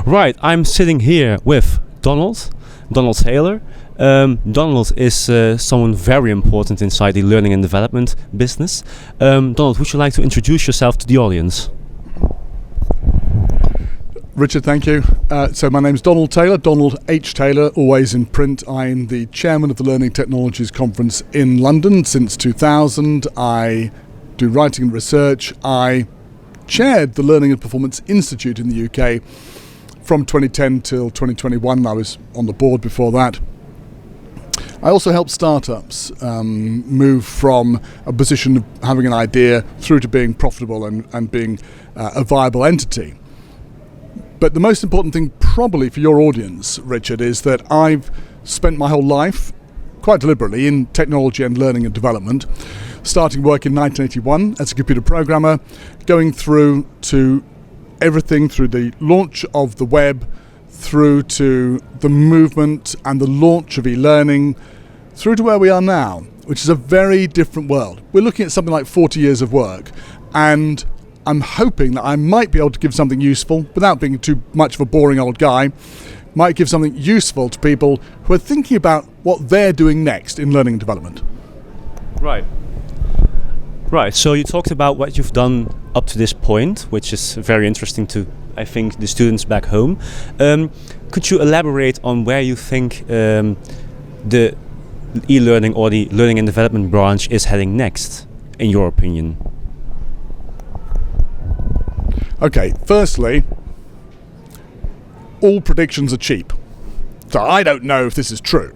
Right, I'm sitting here with Donald Taylor. Donald is someone very important inside the learning and development business. Donald, would you like to introduce yourself to the audience? Richard, thank you. So my name's Donald Taylor, Donald H. Taylor, always in print. I'm the chairman of the Learning Technologies Conference in London since 2000. I do writing and research. I chaired the Learning and Performance Institute in the UK from 2010 till 2021. I was on the board before that. I also help startups move from a position of having an idea through to being profitable and being a viable entity. But the most important thing probably for your audience, Richard, is that I've spent my whole life, quite deliberately, in technology and learning and development, starting work in 1981 as a computer programmer, going through to everything through the launch of the web, through to the movement and the launch of e-learning, through to where we are now, which is a very different world. We're looking at something like 40 years of work, and I'm hoping that I might be able to give something useful, without being too much of a boring old guy, might give something useful to people who are thinking about what they're doing next in learning and development. Right, so you talked about what you've done up to this point, which is very interesting to, I think, the students back home. Could you elaborate on where you think the e-learning or the learning and development branch is heading next, in your opinion? Okay, firstly, all predictions are cheap. So I don't know if this is true.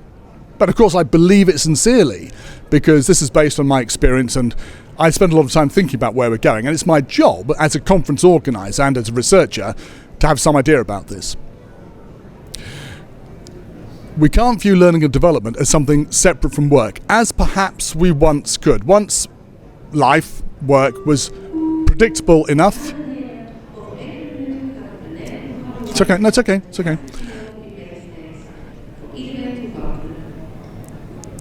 But of course I believe it sincerely, because this is based on my experience and I spend a lot of time thinking about where we're going. And it's my job as a conference organiser and as a researcher to have some idea about this. We can't view learning and development as something separate from work, as perhaps we once could. Once life, work, was predictable enough. It's okay, no, it's okay, it's okay.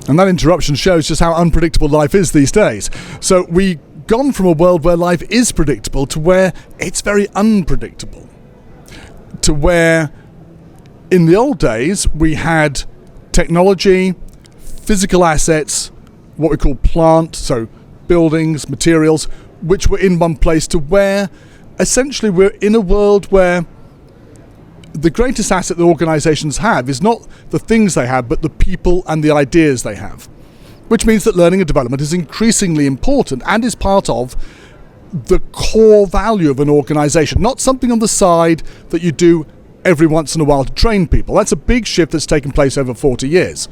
And that interruption shows just how unpredictable life is these days. So we've gone from a world where life is predictable to where it's very unpredictable. To where in the old days we had technology, physical assets, what we call plant, so buildings, materials, which were in one place, to where essentially we're in a world where the greatest asset that organisations have is not the things they have, but the people and the ideas they have. Which means that learning and development is increasingly important and is part of the core value of an organisation, not something on the side that you do every once in a while to train people. That's a big shift that's taken place over 40 years.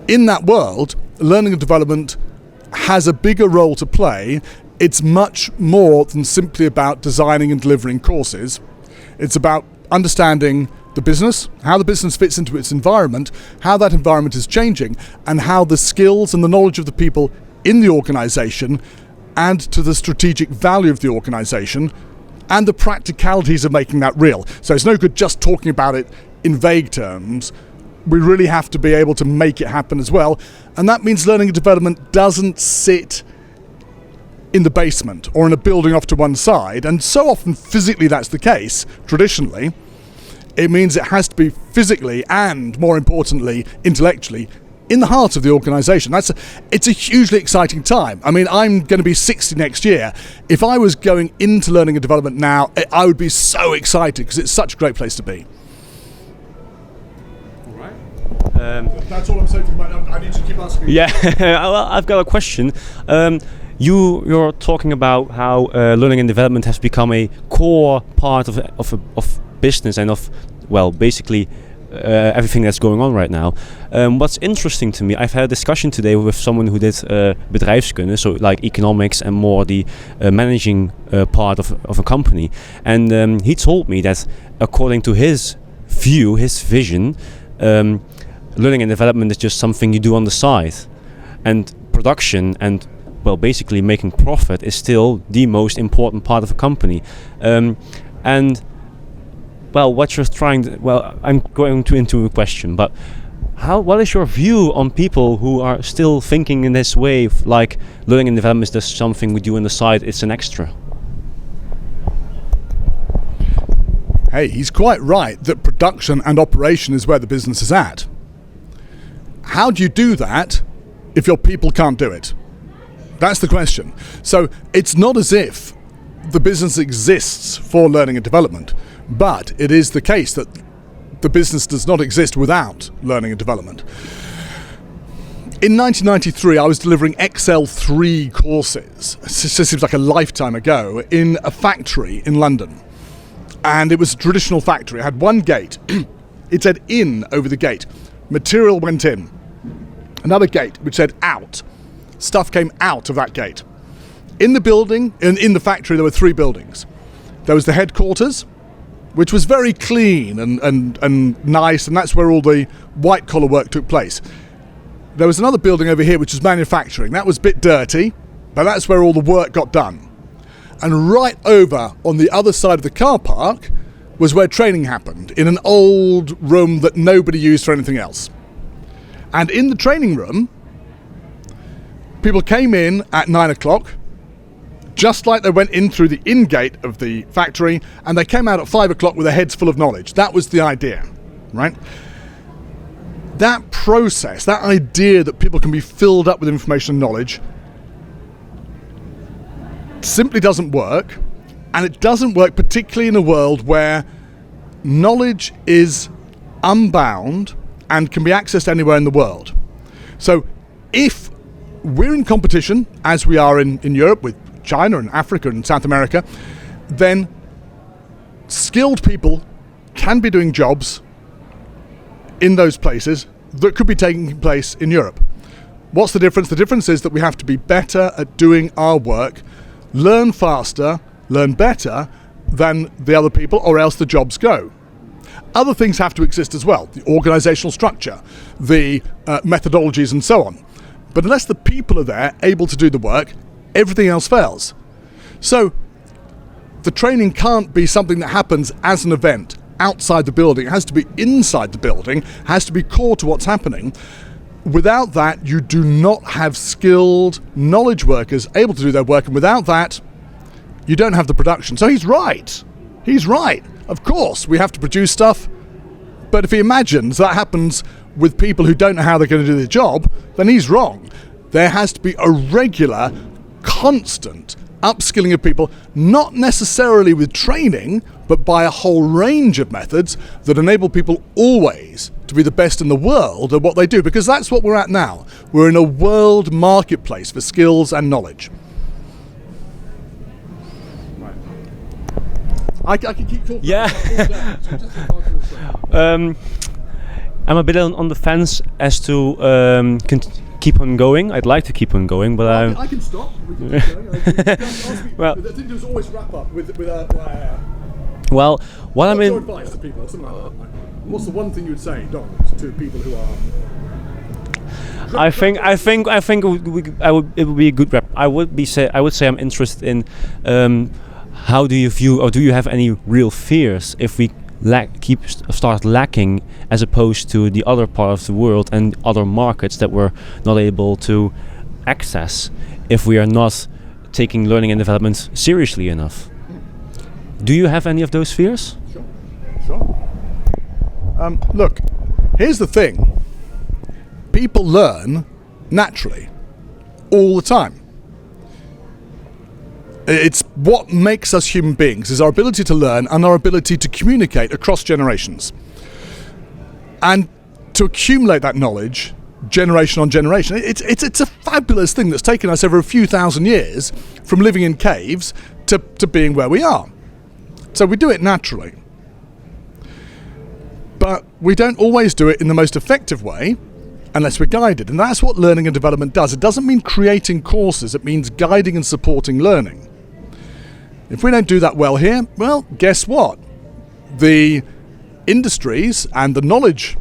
In that world, learning and development has a bigger role to play. It's much more than simply about designing and delivering courses. It's about understanding the business, how the business fits into its environment, how that environment is changing, and how the skills and the knowledge of the people in the organisation add to the strategic value of the organisation and the practicalities of making that real. So it's no good just talking about it in vague terms. We really have to be able to make it happen as well. And that means learning and development doesn't sit in the basement or in a building off to one side, and so often physically that's the case, traditionally. It means it has to be physically and, more importantly, intellectually in the heart of the organisation. It's a hugely exciting time. I mean, I'm going to be 60 next year. If I was going into learning and development now, I would be so excited because it's such a great place to be. That's all I'm saying. I need to keep asking. Yeah, well, I've got a question. You're talking about how learning and development has become a core part of business and of, well, basically everything that's going on right now. What's interesting to me, I've had a discussion today with someone who did bedrijfskunde, so like economics and more the managing part of a company, and he told me that according to his view, his vision, learning and development is just something you do on the side, and production and, well, basically making profit is still the most important part of a company. And well, what you're trying to, well, I'm going into a question, but what is your view on people who are still thinking in this way, like learning and development is just something we do on the side, it's an extra? hey, he's quite right that production and operation is where the business is at. How do you do that if your people can't do it? That's the question. So it's not as if the business exists for learning and development, but it is the case that the business does not exist without learning and development. In 1993, I was delivering Excel 3 courses. It just seems like a lifetime ago, in a factory in London. And it was a traditional factory. It had one gate. It said in over the gate. Material went in. Another gate which said out. Stuff came out of that gate. In the building, in the factory, there were 3 buildings. There was the headquarters, which was very clean and nice, and that's where all the white-collar work took place. There was another building over here which was manufacturing. That was a bit dirty, but that's where all the work got done. And right over on the other side of the car park was where training happened, in an old room that nobody used for anything else. And in the training room, people came in at 9 o'clock, just like they went in through the in gate of the factory, and they came out at 5 o'clock with their heads full of knowledge. That was the idea, right? That process, that idea that people can be filled up with information and knowledge, simply doesn't work, and it doesn't work particularly in a world where knowledge is unbound and can be accessed anywhere in the world. So if we're in competition, as we are in Europe with China and Africa and South America, then skilled people can be doing jobs in those places that could be taking place in Europe. What's the difference? The difference is that we have to be better at doing our work, learn faster, learn better than the other people, or else the jobs go. Other things have to exist as well, the organizational structure, the methodologies and so on. But unless the people are there, able to do the work, everything else fails. So the training can't be something that happens as an event outside the building. It has to be inside the building, has to be core to what's happening. Without that, you do not have skilled knowledge workers able to do their work, and without that, you don't have the production. So he's right. He's right. Of course, we have to produce stuff, but if he imagines that happens with people who don't know how they're going to do their job, then he's wrong. There has to be a regular, constant upskilling of people, not necessarily with training, but by a whole range of methods that enable people always to be the best in the world at what they do, because that's what we're at now. We're in a world marketplace for skills and knowledge. I can keep talking. Yeah. I'm a bit on the fence as to keep on going. I'd like to keep on going, but I can stop. We can keep going. Well, the thing is always wrap up with well, what I what's your mean, advice to people? Something like that. What's the one thing you would say, Don, to people who are? I think it would be a good rep. I would say I'm interested in how do you view, or do you have any real fears if we start lacking as opposed to the other part of the world and other markets that we're not able to access if we are not taking learning and development seriously enough? Do you have any of those fears? Sure. Look, here's the thing. People learn naturally, all the time. It's what makes us human beings, is our ability to learn and our ability to communicate across generations. And to accumulate that knowledge, generation on generation, it's a fabulous thing that's taken us over a few thousand years from living in caves to being where we are. So we do it naturally. But we don't always do it in the most effective way unless we're guided. And that's what learning and development does. It doesn't mean creating courses, it means guiding and supporting learning. If we don't do that well here, well, guess what? The industries and the knowledge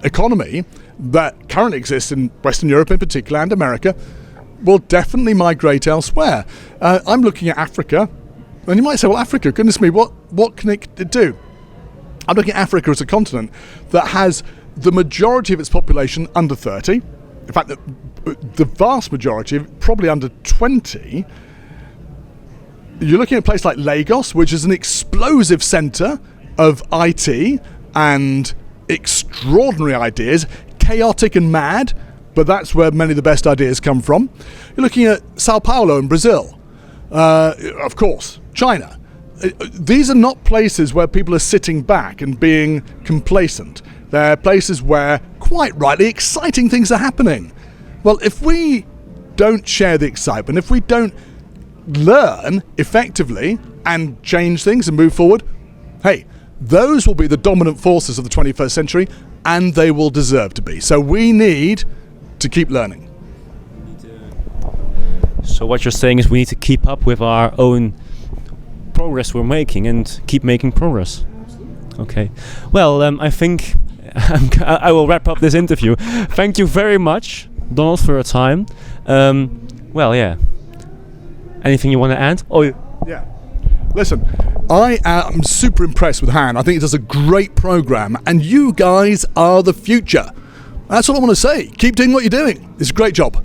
economy that currently exists in Western Europe in particular, and America, will definitely migrate elsewhere. I'm looking at Africa, and you might say, well, Africa, goodness me, what can it do? I'm looking at Africa as a continent that has the majority of its population under 30. In fact, the vast majority, probably under 20. you're looking at a place like Lagos, which is an explosive centre of IT and extraordinary ideas, chaotic and mad, but that's where many of the best ideas come from. You're looking at Sao Paulo in Brazil, of course, China. These are not places where people are sitting back and being complacent. They're places where, quite rightly, exciting things are happening. Well, if we don't share the excitement, if we don't learn effectively and change things and move forward, hey, those will be the dominant forces of the 21st century, and they will deserve to be. So we need to keep learning. So what you're saying is we need to keep up with our own progress we're making and keep making progress. Okay. Well, I think I will wrap up this interview. Thank you very much, Donald, for your time. Well, yeah. Anything you want to add? Oh, yeah. Listen, I am super impressed with Han. I think it does a great program, and you guys are the future. That's all I want to say. Keep doing what you're doing. It's a great job.